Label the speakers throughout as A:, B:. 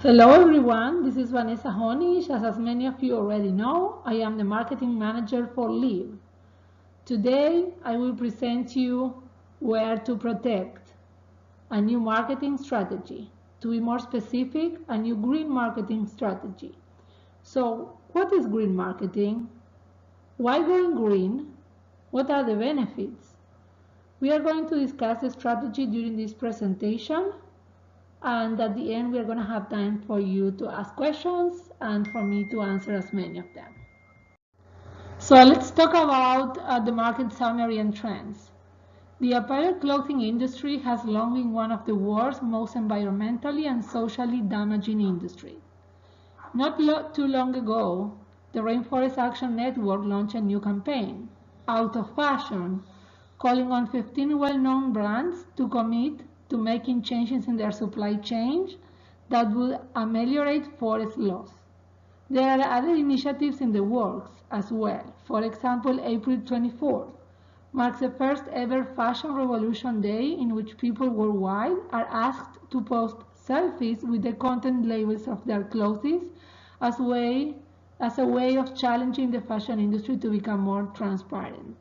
A: Hello everyone, this is Vanesa Honisch. As many of you already know, I am the marketing manager for LEVE. Today I will present you where to protect, a new marketing strategy. To be more specific, a new green marketing strategy. So, what is green marketing? Why going green? What are the benefits? We are going to discuss the strategy during this presentation. And at the end, we're going to have time for you to ask questions and for me to answer as many of them. So let's talk about the market summary and trends. The apparel clothing industry has long been one of the world's most environmentally and socially damaging industries. Not too long ago, the Rainforest Action Network launched a new campaign, Out of Fashion, calling on 15 well-known brands to commit to making changes in their supply chain that would ameliorate forest loss. There are other initiatives in the works as well. For example, April 24th marks the first ever Fashion Revolution Day in which people worldwide are asked to post selfies with the content labels of their clothes as a way of challenging the fashion industry to become more transparent.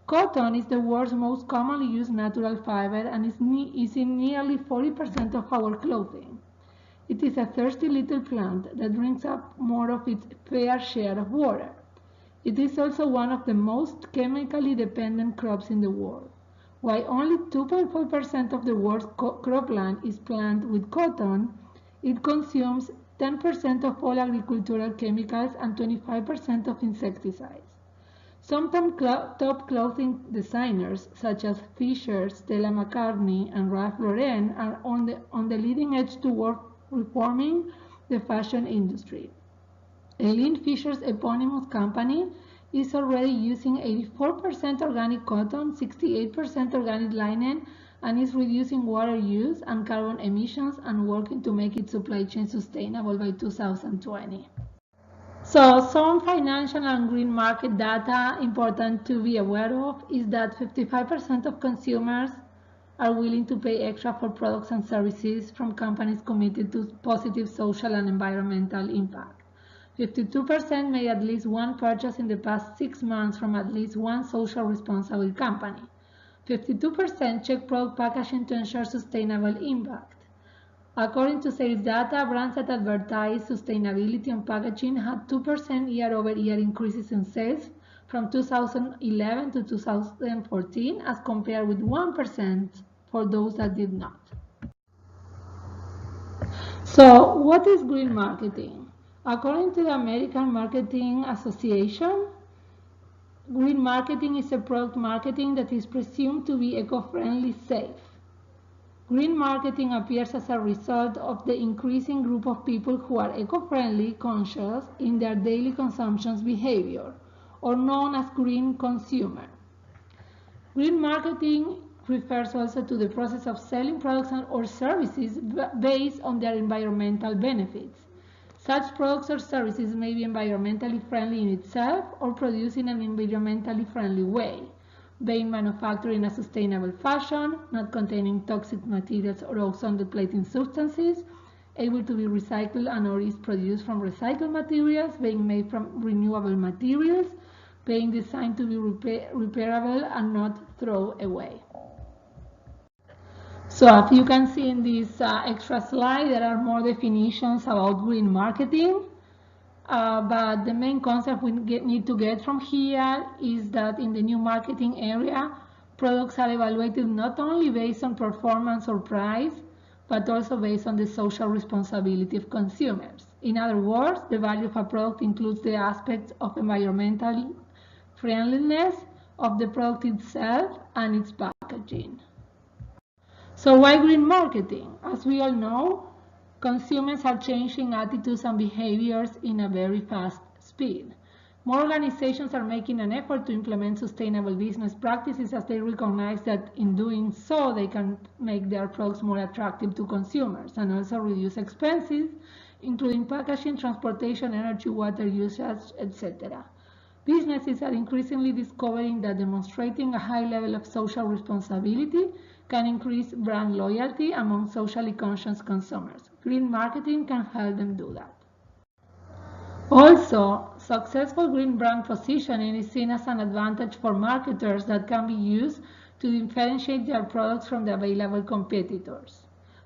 A: Cotton is the world's most commonly used natural fiber and is in nearly 40% of our clothing. It is a thirsty little plant that drinks up more of its fair share of water. It is also one of the most chemically dependent crops in the world. While only 2.4% of the world's cropland is planted with cotton, it consumes 10% of all agricultural chemicals and 25% of insecticides. Some top clothing designers, such as Fisher, Stella McCartney, and Ralph Lauren, are on the leading edge toward reforming the fashion industry. Eileen Fisher's eponymous company is already using 84% organic cotton, 68% organic linen, and is reducing water use and carbon emissions and working to make its supply chain sustainable by 2020. So some financial and green market data important to be aware of is that 55% of consumers are willing to pay extra for products and services from companies committed to positive social and environmental impact. 52% made at least one purchase in the past 6 months from at least one social responsible company. 52% check product packaging to ensure sustainable impact. According to sales data, brands that advertise sustainability on packaging had 2% year-over-year increases in sales from 2011 to 2014 as compared with 1% for those that did not. So, what is green marketing? According to the American Marketing Association, green marketing is a product marketing that is presumed to be eco-friendly safe. Green marketing appears as a result of the increasing group of people who are eco-friendly conscious in their daily consumption behavior, or known as green consumer. Green marketing refers also to the process of selling products or services based on their environmental benefits. Such products or services may be environmentally friendly in itself or produced in an environmentally friendly way, being manufactured in a sustainable fashion, not containing toxic materials or ozone-depleting substances, able to be recycled and or is produced from recycled materials, being made from renewable materials, being designed to be repairable and not throw away. So as you can see in this extra slide, there are more definitions about green marketing. But the main concept we need to get from here is that in the new marketing area, products are evaluated not only based on performance or price, but also based on the social responsibility of consumers. In other words, the value of a product includes the aspects of environmental friendliness of the product itself and its packaging. So why green marketing? As we all know, consumers are changing attitudes and behaviors in a very fast speed. More organizations are making an effort to implement sustainable business practices as they recognize that in doing so they can make their products more attractive to consumers and also reduce expenses, including packaging, transportation, energy, water usage, etc. Businesses are increasingly discovering that demonstrating a high level of social responsibility can increase brand loyalty among socially conscious consumers. Green marketing can help them do that. Also, successful green brand positioning is seen as an advantage for marketers that can be used to differentiate their products from the available competitors.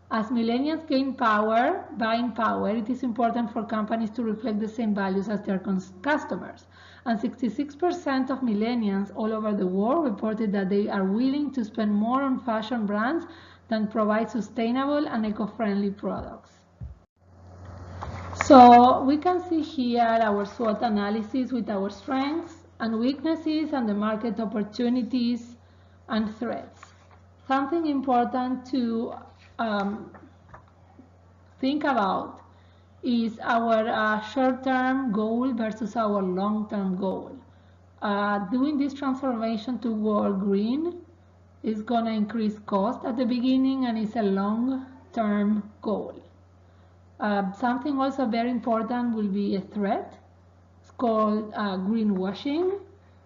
A: As millennials gain buying power, it is important for companies to reflect the same values as their customers. And 66% of millennials all over the world reported that they are willing to spend more on fashion brands than provide sustainable and eco-friendly products. So we can see here our SWOT analysis with our strengths and weaknesses and the market opportunities and threats. Something important to think about is our short-term goal versus our long-term goal. Doing this transformation toward green is going to increase cost at the beginning and is a long-term goal. Something also very important will be a threat. It's called greenwashing.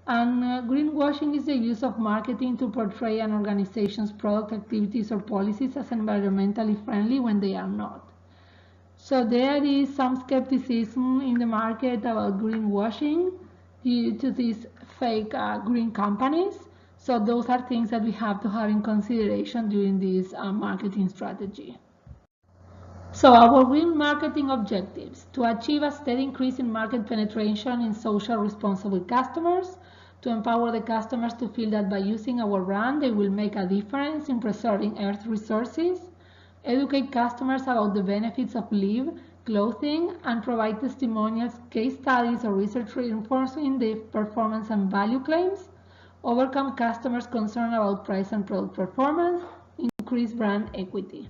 A: And greenwashing is the use of marketing to portray an organization's product, activities, or policies as environmentally friendly when they are not. So there is some skepticism in the market about greenwashing due to these fake green companies. So those are things that we have to have in consideration during this marketing strategy. So our green marketing objectives: to achieve a steady increase in market penetration in social responsible customers, to empower the customers to feel that by using our brand they will make a difference in preserving earth resources, educate customers about the benefits of LEVE clothing and provide testimonials, case studies, or research reinforcing the performance and value claims, overcome customers' concern about price and product performance, increase brand equity.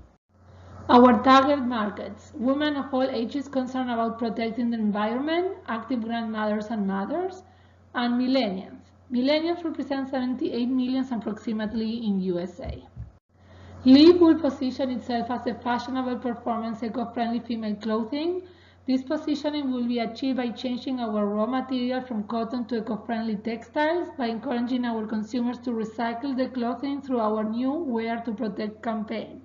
A: Our target markets: women of all ages concerned about protecting the environment, active grandmothers and mothers, and millennials. Millennials represent 78 million approximately in USA. LEVE will position itself as a fashionable, performance, eco-friendly female clothing. This positioning will be achieved by changing our raw material from cotton to eco-friendly textiles, by encouraging our consumers to recycle the clothing through our new Wear to Protect campaign.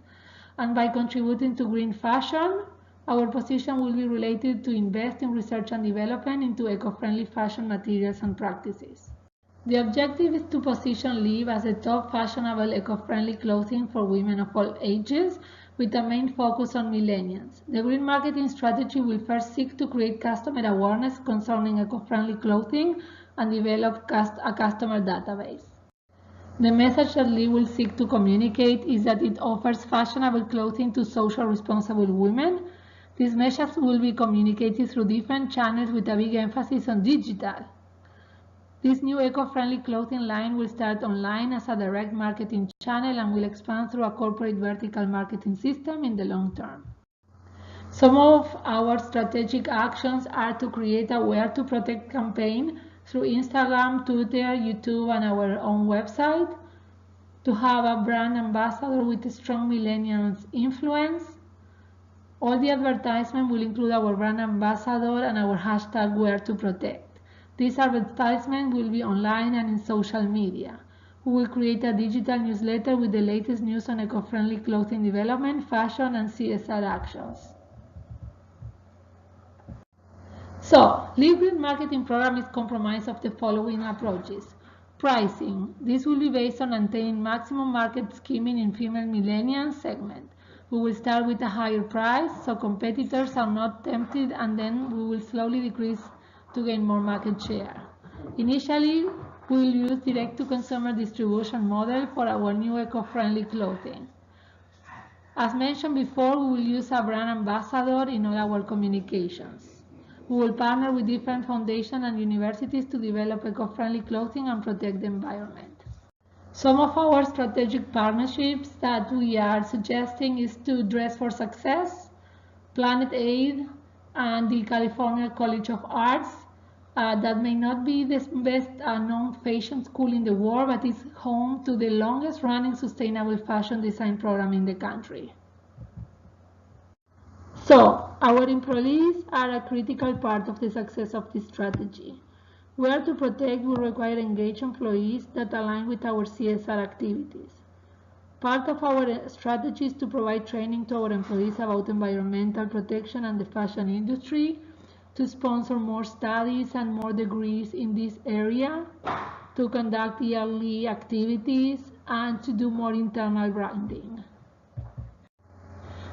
A: And by contributing to green fashion, our position will be related to invest in research and development into eco-friendly fashion materials and practices. The objective is to position LEVE as a top fashionable, eco-friendly clothing for women of all ages, with a main focus on millennials. The green marketing strategy will first seek to create customer awareness concerning eco-friendly clothing and develop a customer database. The message that LEVE will seek to communicate is that it offers fashionable clothing to social responsible women. This message will be communicated through different channels with a big emphasis on digital. This new eco-friendly clothing line will start online as a direct marketing channel and will expand through a corporate vertical marketing system in the long term. Some of our strategic actions are to create a Wear to Protect campaign through Instagram, Twitter, YouTube, and our own website, to have a brand ambassador with a strong millennials influence. All the advertisement will include our brand ambassador and our hashtag Wear to Protect. This advertisement will be online and in social media. We will create a digital newsletter with the latest news on eco-friendly clothing development, fashion, and CSR actions. So, LEVE Green Marketing Program is comprised of the following approaches. Pricing. This will be based on maintaining maximum market skimming in female millennial segment. We will start with a higher price so competitors are not tempted, and then we will slowly decrease to gain more market share. Initially, we will use direct-to-consumer distribution model for our new eco-friendly clothing. As mentioned before, we will use a brand ambassador in all our communications. We will partner with different foundations and universities to develop eco-friendly clothing and protect the environment. Some of our strategic partnerships that we are suggesting is to Dress for Success, Planet Aid, and the California College of Arts. That may not be the best known fashion school in the world, but is home to the longest running sustainable fashion design program in the country. So, our employees are a critical part of the success of this strategy. Wear to Protect will require engaged employees that align with our CSR activities. We will partner with different foundations and universities to develop eco-friendly clothing and protect the environment. Some of our strategic partnerships that we are suggesting is to Dress for Success, Planet Aid, and the California College of Arts. That may not be the best known fashion school in the world, but is home to the longest running sustainable fashion design program in the country. So, our employees are a critical part of the success of this strategy. Wear to Protect will require engaged employees that align with our CSR activities. Part of our strategy is to provide training to our employees about environmental protection and the fashion industry, to sponsor more studies and more degrees in this area, to conduct yearly activities, and to do more internal branding.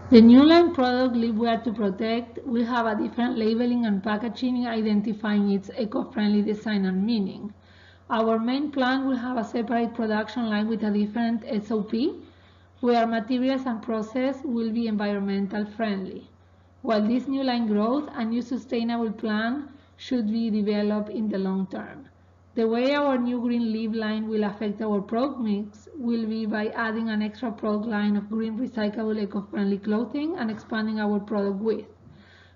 A: The new line product LEVE Wear to Protect will have a different labeling and packaging, identifying its eco-friendly design and meaning. Our main plant will have a separate production line with a different SOP, where materials and process will be environmental friendly. While this new line grows, a new sustainable plan should be developed in the long term. The way our new green LEVE line will affect our product mix will be by adding an extra product line of green recyclable eco-friendly clothing and expanding our product width.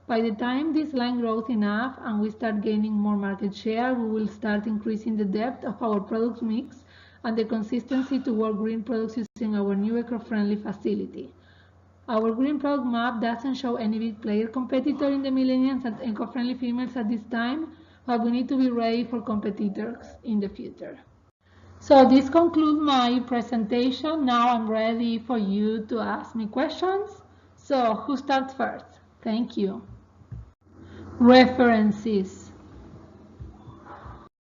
A: By the time this line grows enough and we start gaining more market share, we will start increasing the depth of our product mix and the consistency toward green products using our new eco-friendly facility. Our green product map doesn't show any big player competitor in the millennials and eco-friendly females at this time, but we need to be ready for competitors in the future. So this concludes my presentation. Now I'm ready for you to ask me questions. So who starts first? Thank you. References.